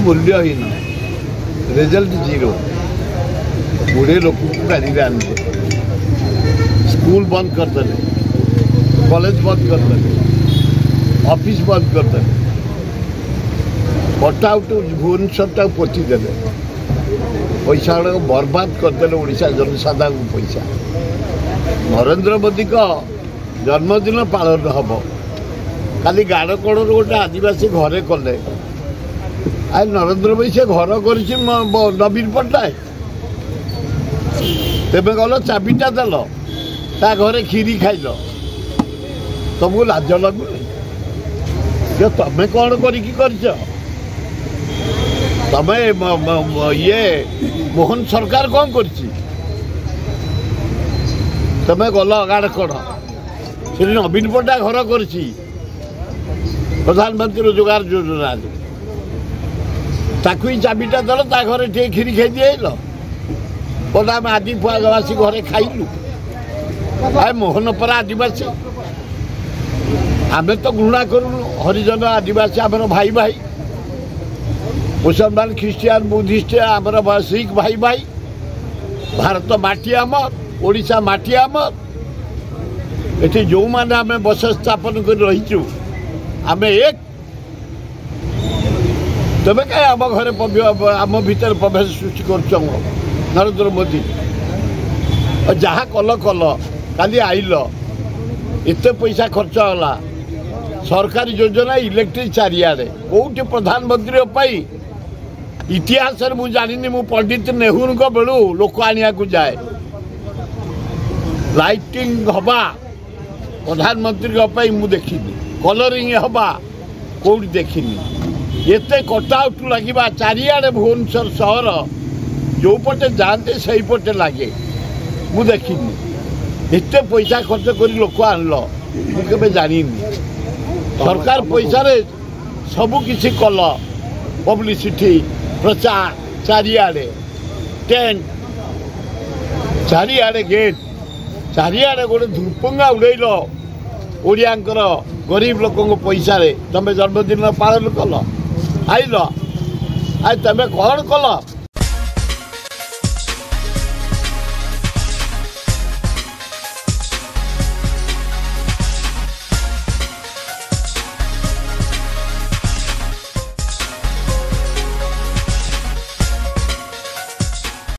मूल्यहीन result zero बुढ़े लोक गाड़ी आने स्कूल बंद करदे कॉलेज बंद करदे ऑफिस बंद करदे कटआउट भुवनेश्वर पोतीदे पैसा गुड़ा बर्बाद करदे ओडिशा जनसाधारण पैसा नरेंद्र मोदी का जन्मदिन पालन हम खाली गाड़कोड़ गोटे आदिवासी घरे कले आ नरेंद्र मोदी से घर कर नवीन पट्टनायक तेज गल चाबिटा देल ता घरे खीरी खाइल तुमको लाज लगुनि तुम्हें कौन कर तमें ये मोहन सरकार कौन कर तमें गल गाड़कोड़ से नवीन पट्टनायक घर कर प्रधानमंत्री रोजगार योजना ताकू ही चाबिटा दल ता घरे टे खीरी खाई दिल बोला आम आदिवासी घरे खाइलु आए मोहन पर आदिवासी आम तो घृणा करूँ हरिजन आदिवासी आमर भाई भाई मुसलमान ख्रीस्टियान बुद्धिस्ट आमर सिख भाई भाई भारत माटी आमर ओडिशा माटी आमर एटी जो मैंने आम बस स्थापन कर रहीचु आम एक तबे कहीं आम घर आम भीतर प्रवेश सृष्टि कर नरेंद्र मोदी जहाँ कल कल काली आइल एत पैसा खर्च होला सरकारी योजना इलेक्ट्रिक चारिआडे कौटी प्रधानमंत्री इतिहास मुझे जानी मु पंडित नेहरू को बेलू लोक आनिया को जाए लाइटिंग हवा प्रधानमंत्री मु देखनी कलरिंग हवा कौटी देखनी एते कटआउट लगे चारिआडे भुवनेश्वर सहर जो पटे जाते से पटे लगे मु देखनी एते पैसा खर्च कर लोक आनल मुझे जानी सरकार पैसा रे सबू किसी कल पब्लिसिटी प्रचार चारिआडे टेंट चारिआडे गेट चारिआडे गोटे धूपंगा उड़ेल ओडियांकर गरीब लोक पैसा रे तमें जन्मदिन पालन कल आइल आ तमें कौन कल